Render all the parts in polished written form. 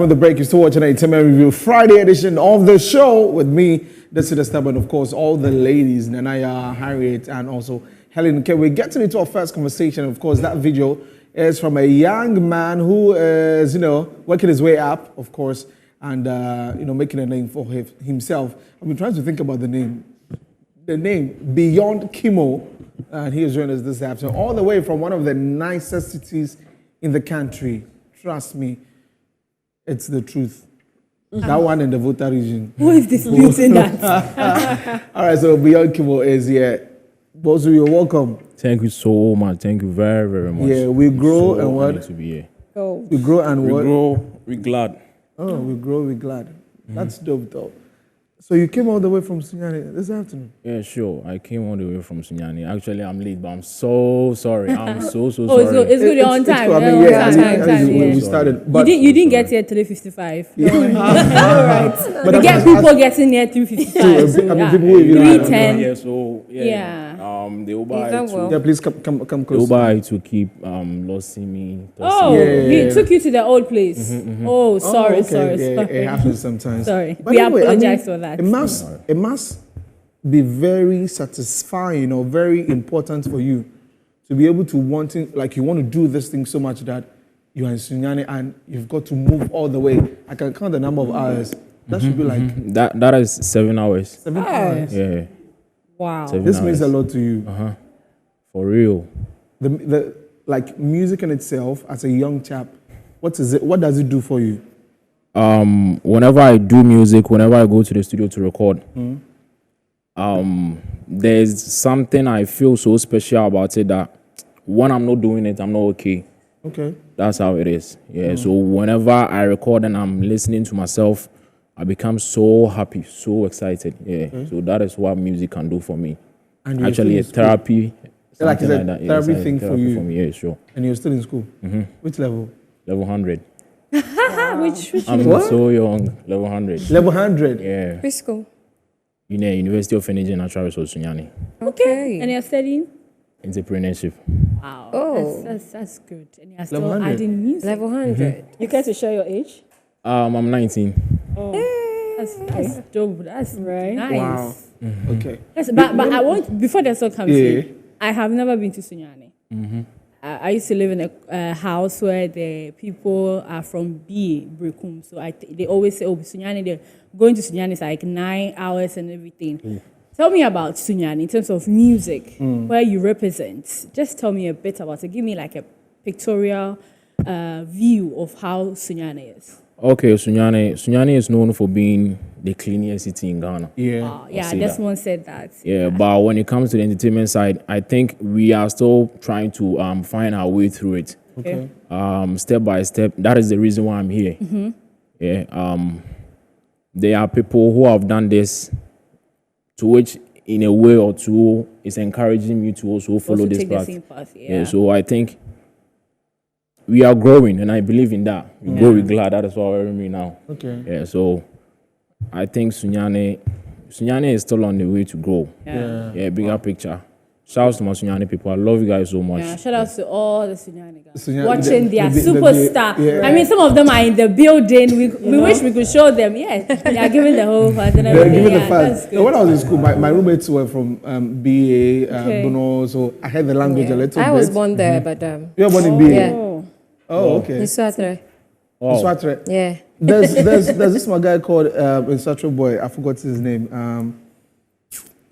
from the break. You're still watching Entertainment Review Friday edition of the show with me, the Star, and of course all the ladies, Nanaya, Harriet, and also Helen. Okay, we're getting into our first conversation. Of course, that video is from a young man who is, working his way up, of course, and making a name for himself. I've been trying to think about the name. The name Beyond KIMO, and he is joining us this afternoon, all the way from one of the nicest cities in the country. Trust me, it's the truth. That one in the Volta region. Who is disputing that? All right, so Beyond KIMO is here. Bozu, you're welcome. Thank you so much. Thank you very, very much. Yeah, we grow so and what? To be here. Oh. We grow and what? We grow, we're glad. Oh, we grow, we're glad. That's dope, though. So you came all the way from Sunyani this afternoon? Yeah, sure. I came all the way from Sunyani. Actually, I'm late, but I'm so sorry. I'm so sorry. So it's good you're on time. Cool. I mean, we started. But you didn't get here 3:55. Yeah. All right. But we get people getting here 3:55. People 3:10. Yeah, so yeah. The Uber. Yeah, please come close. The Uber to keep losing me. Oh, he took you to the old place. Oh, sorry. It happens sometimes. Sorry. But We anyway, apologize for that. It must be very satisfying or very important for you to be able to you want to do this thing so much that you are in Sunyani and you've got to move all the way. I can count the number of hours. That should be like that is 7 hours. 7 hours. Yeah. Wow. 7 This hours. means a lot to you. For real. The music in itself as a young chap, what is it? What does it do for you? Whenever I do music, whenever I go to the studio to record, there's something I feel so special about it that when I'm not doing it, I'm not okay. Okay. That's how it is. Yeah. So whenever I record and I'm listening to myself, I become so happy, so excited. Yeah. Okay. So that is what music can do for me. And actually, a therapy. Like it's a that. therapy thing for you. For me, yeah, sure. And you're still in school. Which level? Level 100. Which I'm so young. Level 100. Level 100. Yeah. Which school? University of Energy and Natural Resources, Sunyani. Okay. And you're studying? Entrepreneurship. Wow. Oh. That's good. And you're still adding music. Level 100. You care to share your age? I'm 19. Oh. That's dope. That's right. Nice. Wow. Okay. Yes, but I want, before the song comes in, I have never been to Sunyani. I used to live in a house where the people are from Brekum. So they always say, Sunyani, they're going to Sunyani is like 9 hours and everything. Tell me about Sunyani in terms of music, where you represent. Just tell me a bit about it. Give me like a pictorial view of how Sunyani is. Okay, Sunyani is known for being the cleanest city in Ghana. Yeah, Desmond said that. Yeah, but when it comes to the entertainment side, I think we are still trying to find our way through it. Okay. Step by step. That is the reason why I'm here. Yeah. There are people who have done this, to which in a way or two is encouraging me to also follow this path. Yeah. So I think we are growing, and I believe in that. We grow with glad. That is what we're me now. Okay. Yeah. So I think Sunyani is still on the way to grow. Yeah. Bigger picture. Shout out to my Sunyani people. I love you guys so much. Yeah, shout out to all the Sunyani guys Sunyani, watching their superstar. I mean, some of them are in the building. We wish we could show them. Yeah, they are giving the whole fast and everything. They're giving the fast. When I was in school, my roommates were from BA, Bono, so I had the language a little bit. I was born there, but you were born in BA? Yeah. Oh, okay. In Swatre. In Swatre. Yeah. There's this my guy called in Swatre boy. I forgot his name.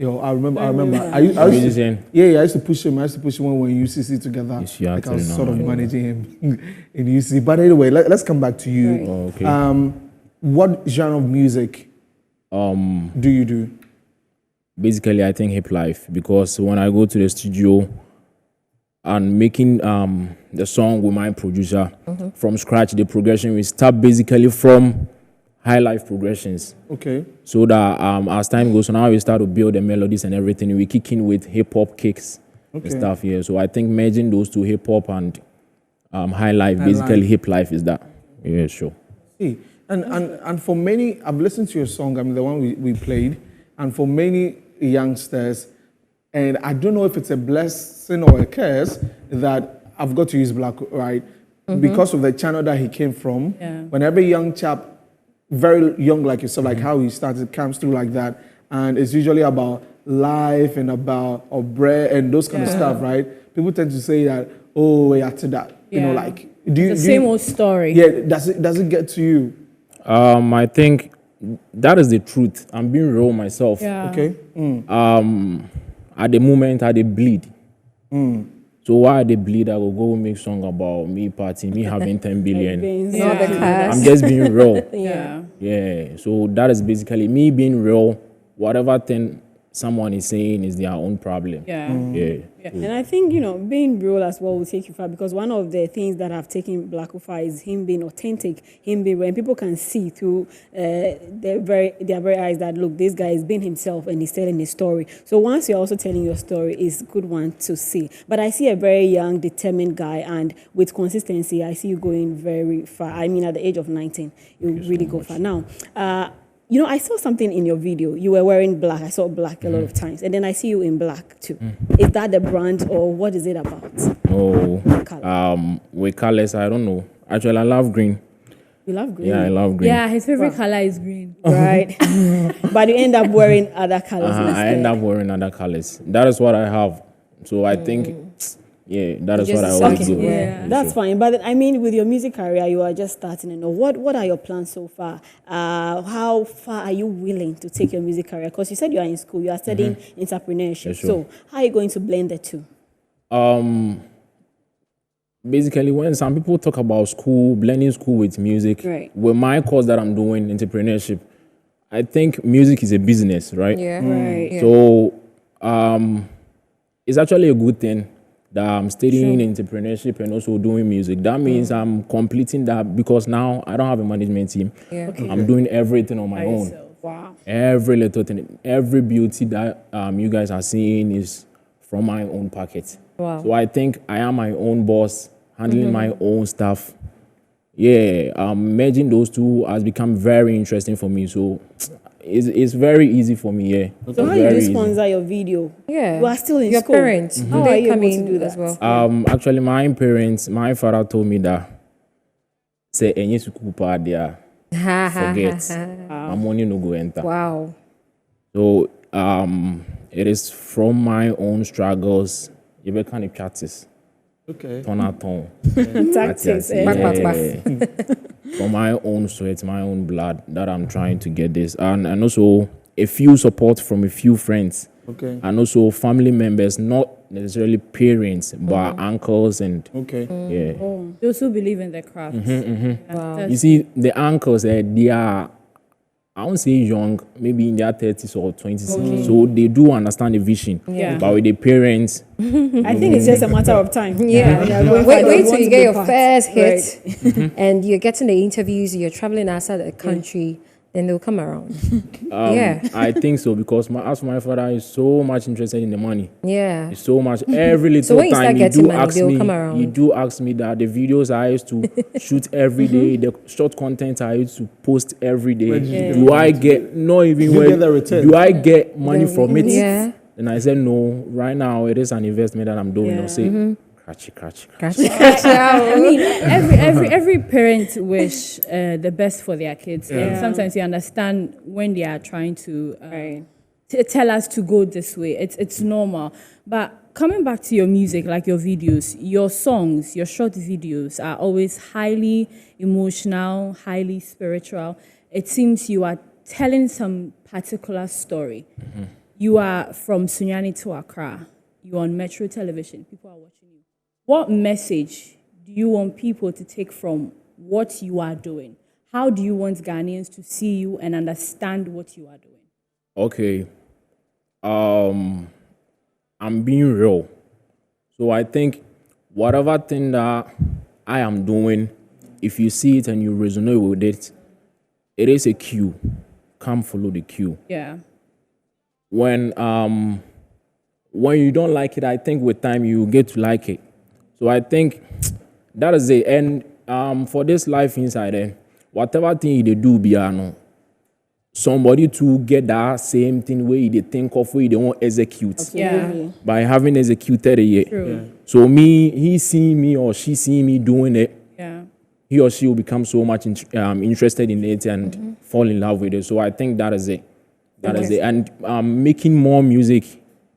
I remember. I used to push him. I used to push him when we were in UCC together. Like I was sort of managing him in UCC. But anyway, let's come back to you. Oh, okay. What genre of music do you do? Basically, I think hip life, because when I go to the studio and making the song with my producer from scratch, the progression we start basically from high life progressions. Okay. So that as time goes on, now we start to build the melodies and everything. We kick in with hip hop kicks and stuff here. So I think merging those two, hip hop and high life, basically hip life is that. Yeah, sure. See, and for many, I've listened to your song. I mean, the one we played, and for many youngsters, and I don't know if it's a blessing or a curse that I've got to use black, right? because of the channel that he came from. Yeah. When every young chap, very young like yourself, like how he started, comes through like that, and it's usually about life and about bread and those kind of stuff, right? People tend to say that, oh, yeah, to that, you know, like the same old story. Yeah, does it get to you? I think that is the truth. I'm being real myself. Yeah. Okay. At the moment, I dey bleed. So why I dey bleed? I will go make song about me partying, me having 10 billion. Not the cash. I'm just being real. Yeah. Yeah. So that is basically me being real. Whatever thing someone is saying is their own problem. Yeah. Yeah. And I think, you know, being real as well will take you far, because one of the things that have taken Black Ufa is him being authentic, him being when people can see through their very eyes that, look, this guy is being himself and he's telling his story. So once you're also telling your story, it's a good one to see. But I see a very young, determined guy, and with consistency, I see you going very far. I mean, at the age of 19, you really go far. Now, you know, I saw something in your video. You were wearing black. I saw black a lot of times. And then I see you in black too. Is that the brand, or what is it about? Oh, Color. with colors, I don't know. Actually, I love green. You love green. Yeah, I love green. Yeah, his favorite color is green. Right. But you end up wearing other colors I instead. end up wearing other colors. That is what I have. So I think, yeah, that is Just what I always decide. do. Yeah. That's fine. But I mean, with your music career, you are just starting. And what are your plans so far? How far are you willing to take your music career? Because you said you are in school, you are studying entrepreneurship. Yeah, sure. So how are you going to blend the two? Basically, when some people talk about school, blending school with music, Right. with my course that I'm doing, entrepreneurship, I think music is a business, right? Yeah. Right. Mm. So it's actually a good thing that I'm studying entrepreneurship and also doing music. That means I'm completing that, because now I don't have a management team. Yeah. Okay. I'm doing everything on my own. Yourself. Wow. Every little thing, every beauty that you guys are seeing is from my own pocket. Wow. So I think I am my own boss, handling my own stuff. Yeah, merging those two has become very interesting for me. So it's very easy for me. Yeah. So how do you sponsor your video? Yeah. You are still in your school. parents. How They are you come able to in do that as well? Actually, my father told me that say any school part there, forget my money no go enter. Wow. So it is from my own struggles. You be kind of practice. Okay. Ton à ton. Tactics. From my own sweat, my own blood, that I'm trying to get this, and also a few support from a few friends. Okay. And also family members, not necessarily parents, but uncles and Okay. yeah. Those who believe in the craft. Wow. You see, the uncles, they are, I won't say young, maybe in their 30s or 20s. So they do understand the vision. Yeah. But with the parents, I think it's just a matter of time. Yeah. They are going for Wait the till want you to get be your part. first hit, Right. and you're getting the interviews. You're traveling outside the country. Then they'll come around. Yeah. I think so, because as my father is so much interested in the money. Yeah. It's so much. Every little So when you start time getting money, they'll come he around. do ask me that the videos I used to shoot every day, the short content I used to post every day. Where did you Do I get not even you where, get the return? do I get money from it? Yeah. And I said no. Right now it is an investment that I'm doing. Yeah. I'll say, catchy. I mean, every parent wish the best for their kids. And sometimes you understand when they are trying to tell us to go this way. It's normal. But coming back to your music, like your videos, your songs, your short videos are always highly emotional, highly spiritual. It seems you are telling some particular story. You are from Sunyani to Accra. You're on Metro Television. People are watching you. What message do you want people to take from what you are doing? How do you want Ghanaians to see you and understand what you are doing? Okay. I'm being real. So I think whatever thing that I am doing, if you see it and you resonate with it, it is a cue. Come follow the cue. Yeah. When you don't like it, I think with time you get to like it. So I think that is it. And for this life inside there, whatever thing you do, Biano, somebody to get that same thing where they think of, where they won't execute. Yeah. By having executed it yet. True. So he see me or she see me doing it. Yeah. he or she will become so much interested in it and fall in love with it. So I think that is it. That is it. And making more music.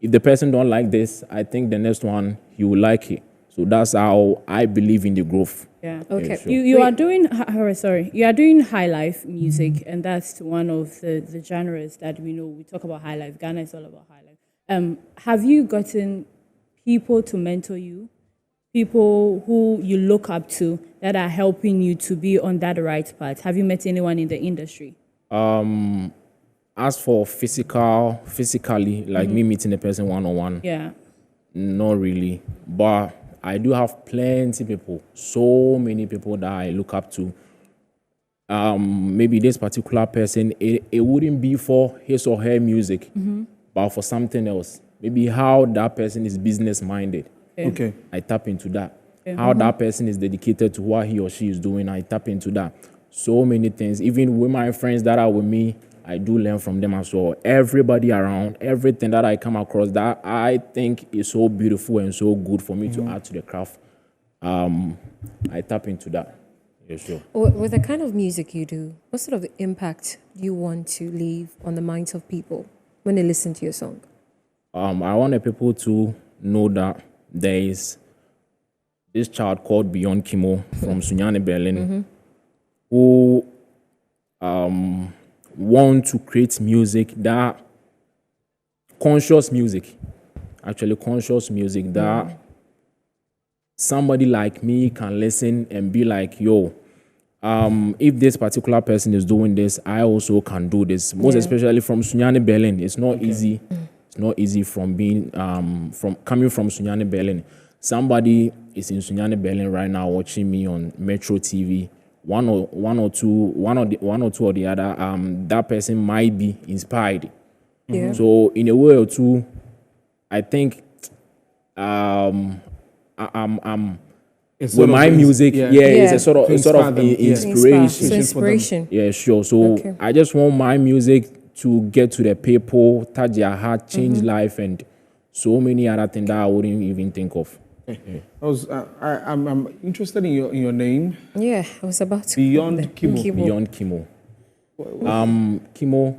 If the person don't like this, I think the next one he will like it. So that's how I believe in the growth. Yeah. Okay. Yeah, sure. You are doing you are doing high life music, and that's one of the genres that we know. We talk about high life. Ghana is all about high life. Have you gotten people to mentor you, people who you look up to that are helping you to be on that right path? Have you met anyone in the industry? As for physically, like me meeting a person one-on-one, Yeah. not really. But I do have plenty people, so many people that I look up to. Maybe this particular person, it wouldn't be for his or her music, but for something else. Maybe how that person is business-minded. Okay. I tap into that. How that person is dedicated to what he or she is doing, I tap into that. So many things. Even with my friends that are with me, I do learn from them as well. Everybody around, everything that I come across that I think is so beautiful and so good for me to add to the craft, I tap into that. Yeah, sure. With the kind of music you do, what sort of impact do you want to leave on the minds of people when they listen to your song? I want the people to know that there is this child called Beyond KIMO from Sunyani, Berlin, who want to create music that conscious music that somebody like me can listen and be like, yo, if this particular person is doing this, I also can do this. Most especially from Sunyani, Berlin. It's not easy. It's not easy from being from coming from Sunyani, Berlin. Somebody is in Sunyani, Berlin right now watching me on Metro TV. One or two or the other, that person might be inspired. Yeah. So in a way or two, I think I'm It's with sort of my music, it's a sort of inspire them. inspiration. So inspiration. Yeah, sure. So Okay. I just want my music to get to the people, touch their heart, change life, and so many other things that I wouldn't even think of. I'm interested in your name, Yeah, I was about to. Beyond KIMO. Beyond KIMO.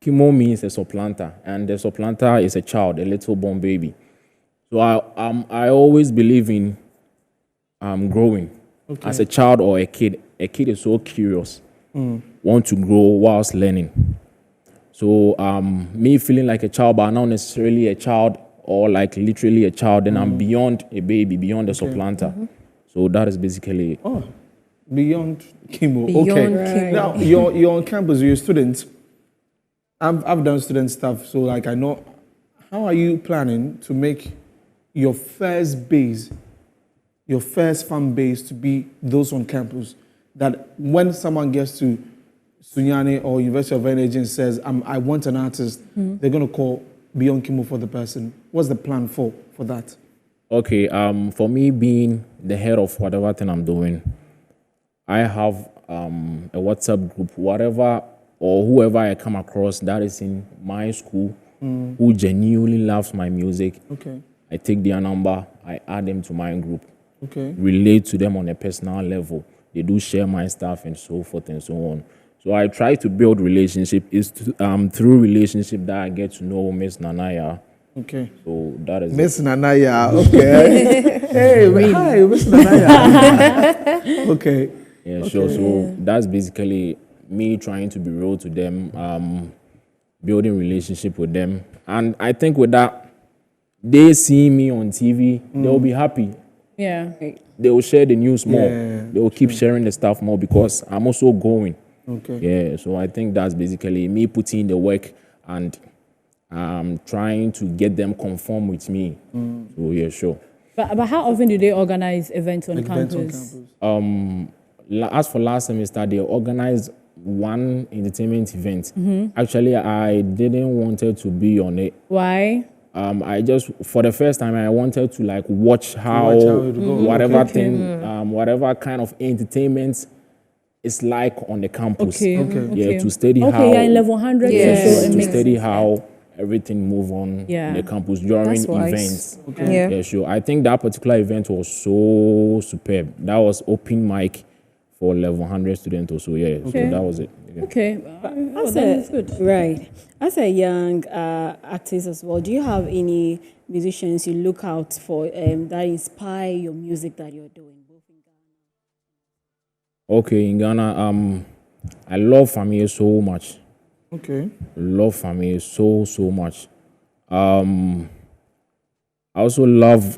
KIMO means a supplanter, and the supplanter is a child, a little born baby. So I always believe in growing. As a child or a kid is so curious, want to grow whilst learning. So me feeling like a child, but not necessarily a child or like literally a child, then I'm beyond a baby, beyond the supplanter. So that is basically it. Oh, Beyond KIMO. Beyond Okay. KIMO. Now you're on campus. You're a student. I've done student stuff, so like I know. How are you planning to make your first base, your first fan base, to be those on campus? That when someone gets to Sunyani or University of Energy and says, I want an artist, they're going to call Beyond KIMO for the person. What's the plan for that? Okay, for me being the head of whatever thing I'm doing, I have a WhatsApp group, whatever or whoever I come across that is in my school who genuinely loves my music. Okay. I take their number, I add them to my group, Okay. relate to them on a personal level. They do share my stuff and so forth and so on. So I try to build relationship. It's through relationship that I get to know Miss Nanaya. Okay. So that is Miss Nanaya. Okay. Hey, hi, Miss Nanaya. Okay. Yeah, sure. So that's basically me trying to be real to them, building relationship with them. And I think with that, they see me on TV, they'll be happy. Yeah. They will share the news more. Yeah, They will keep sharing the stuff more because I'm also going. Okay. Yeah, so I think that's basically me putting in the work and trying to get them conform with me. So yeah, sure. But how often do they organize events on Events on campus? campus. As for last semester, they organized one entertainment event. Actually, I didn't wanted to be on it. Why? I just, for the first time, I wanted to like watch how Watch how it go. whatever Okay. thing, whatever kind of entertainment is like on the campus. Okay. Okay. Yeah, to study how. Okay, yeah, in level 100. Yes. So it to makes study sense. how everything move on Yeah. in the campus during That's wise. events. Yeah. Yeah, sure. I think that particular event was so superb. That was open mic. for level 100 students or so. Yeah, so that was it. Yeah. Okay. That's good. Right. As a young artist as well, do you have any musicians you look out for that inspire your music that you're doing? Okay, in Ghana, I love Family so much. Okay. Love Family so much. I also love.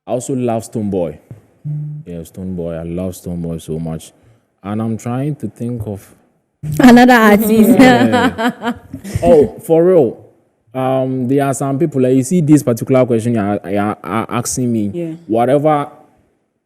I also love Stoneboy. Yeah, Stoneboy. I love Stoneboy so much, and I'm trying to think of. Another artist. Oh, for real. There are some people like you see this particular question you are asking me. Yeah. Whatever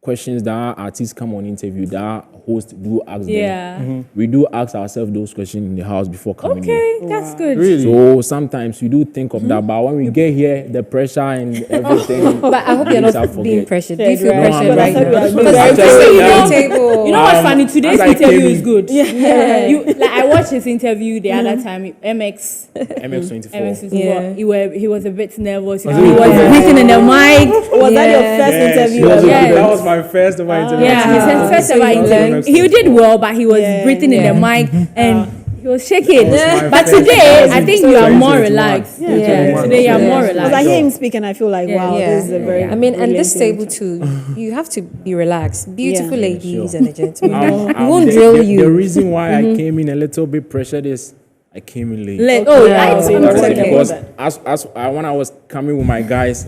questions that artists come on interview, that host do ask them. Yeah. We do ask ourselves those questions in the house before coming in. Okay, that's good. Really? So sometimes we do think of that, but when we get here, the pressure and everything. But I hope you're makes not us being forget. pressured. Do you feel Right. pressured No, right I'm now? not. Because Actually, you yeah. table. You know what's funny? Today's as I interview came is in- good. Yeah. Like I watched his interview the other time. MX. MX24. Yeah. He was a bit nervous. He it? was Yeah. breathing in the mic. Was that your Yeah. first interview? she was ever? Yeah. That was my first ever interview. Yeah, his first So ever you interview. learned. He did well, but he was Yeah. breathing in the mic and he was shaking. my But first- today, that was I in think you are more 2021. relaxed. Yeah. Yeah, today you are more Because I relaxed. hear him speak and I feel like, wow, Yeah. this is a very. I mean, and brilliant this thing. table too, you have to be relaxed. Beautiful Yeah. ladies Sure. and a gentleman. We Um, won't the- drill the- you. The reason why I came in a little bit pressured is I came in late. Oh, Yeah. right. So you I'm were That's talking it, okay. about because when I was coming with my guys,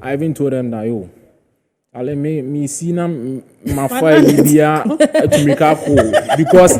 I even told them that let me see na my file Libya to make up because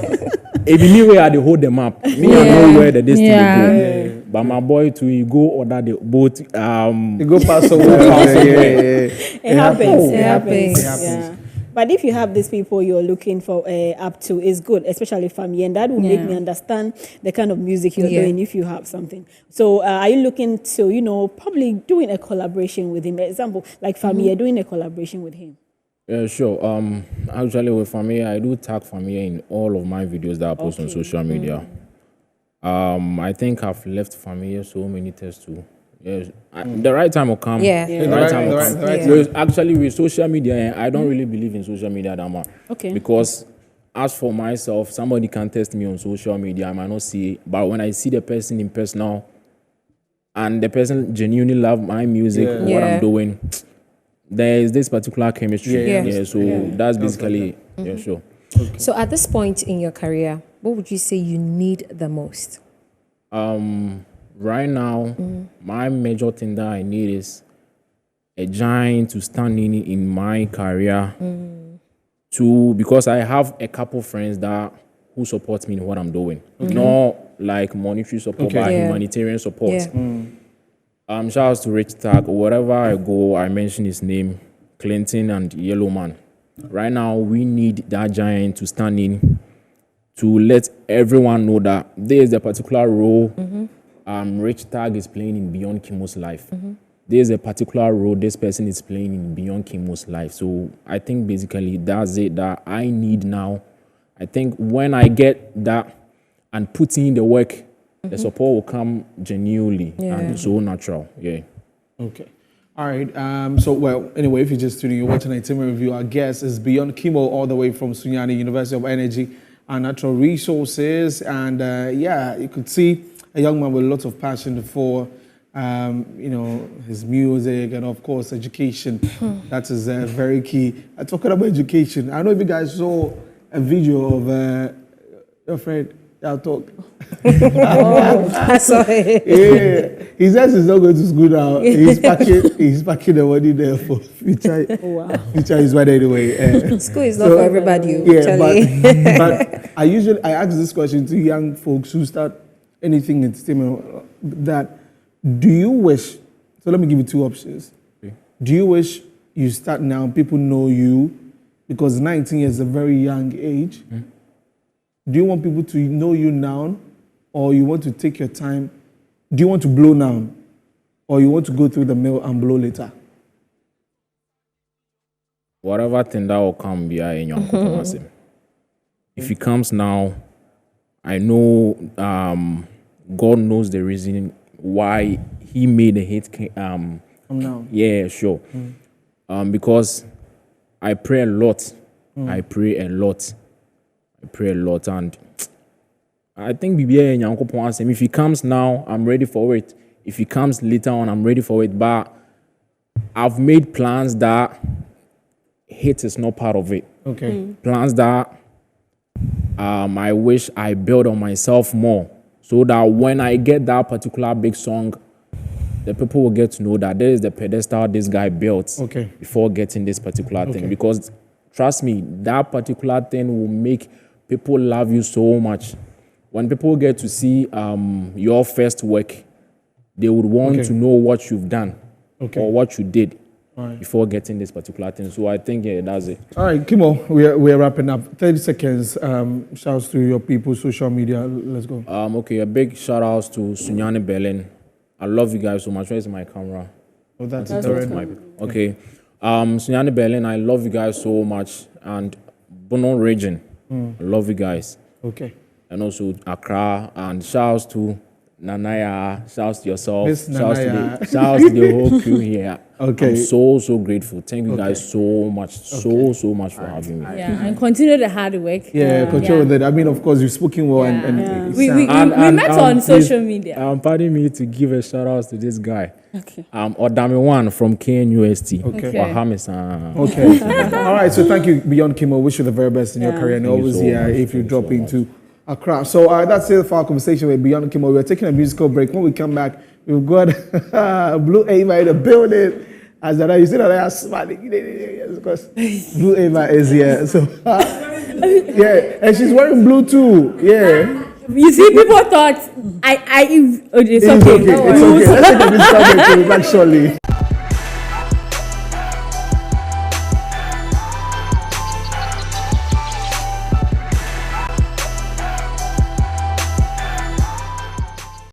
if you knew where I hold them up, me I know where the destiny go. But my boy to go order the boat. You go past the yeah. It happens. It happens. happens. Yeah. But if you have these people you're looking for up to, it's good, especially family, and that will make me understand the kind of music you're doing if you have something. So are you looking to, probably doing a collaboration with him? Example, like family, you're doing a collaboration with him. Yeah, sure. Actually, with Famia, I do tag Famia in all of my videos that I post on social media. I think I've left Famia so many tests too. Yes, the right time will come. Yeah. The right time will come. the right Actually, with social media, I don't really believe in social media that much. Okay. Because as for myself, somebody can test me on social media, I might not see it. But when I see the person in personal, and the person genuinely love my music, what Yeah. I'm doing, there is this particular chemistry. Yeah. So that's basically it. Yeah, sure. So at this point in your career, what would you say you need the most? Right now, my major thing that I need is a giant to stand in my career. Because I have a couple friends who support me in what I'm doing. Not like monetary support, but Yeah. humanitarian support. Yeah. Shout out to Rich Tag. Wherever I go, I mention his name, Clinton and Yellow Man. Right now, we need that giant to stand in to let everyone know that there is a particular role Rich Tag is playing in Beyond KIMO's life. There's a particular role this person is playing in Beyond KIMO's life. So I think basically that's it that I need now. I think when I get that and put in the work, the support will come genuinely and so natural. Yeah. Okay. All right. Anyway, if you're just tuning, you're watching a team review. Our guest is Beyond KIMO, all the way from Sunyani University of Energy and Natural Resources. And you could see a young man with lots of passion for, his music and of course education. That is very key. Talking about education, I don't know if you guys saw a video of your friend. I'll talk. I saw it. Yeah, he says he's not going to school now. He's packing the money there for future. Future is right anyway. School is not for everybody. But I ask this question to young folks who start anything in entertainment. That do you wish? So let me give you two options. Okay. Do you wish you start now? People know you because 19 is a very young age. Do you want people to know you now, or you want to take your time? Do you want to blow now, or you want to go through the mill and blow later? Whatever thing that will come, be in your compromise. If it comes now, I know God knows the reason why He made a hit. Now. Yeah, sure. because I pray a lot. I pray a lot, and I think BBA Nyankopon asem, if he comes now, I'm ready for it. If he comes later on, I'm ready for it. But I've made plans that hate is not part of it. Okay. Plans that I wish I build on myself more, so that when I get that particular big song, the people will get to know that there is the pedestal this guy built before getting this particular thing. Because trust me, that particular thing will make people love you so much. When people get to see your first work, they would want to know what you've done or what you did before getting this particular thing. So I think that's it. All right, KIMO, we're wrapping up. 30 seconds. Shouts to your people, social media. Let's go. Okay, a big shout out to Sunyani Berlin. I love you guys so much. Where's my camera? Oh, that's my okay. Sunyani Berlin, I love you guys so much. And Bono region, I love you guys. Okay. And also Accra, and shouts to Nanaya, shouts to yourself, Miss shouts Nanaya. to the whole crew here. Okay. I'm so grateful. Thank you guys so much, so much for having me. Yeah, and continue the hard work. Yeah, control with it. I mean, of course, you've spoken well and We met on social media. Pardon me to give a shout out to this guy. Okay. Odami One from KNUST. Okay. Wahame-san. Okay. All right. So thank you, Beyond KIMO. Wish you the very best in your career, and Thank you always so here much. if you Thank you drop so into Accra. So that's it for our conversation with Beyond KIMO. We're taking a musical break. When we come back, we've got Blue Ava in the building. As that you see that I am smiling because Blue Ava is here. So yeah, and she's wearing blue too. Yeah. You see, people thought it's okay. It's okay. Let's take a musical break. We'll be back shortly.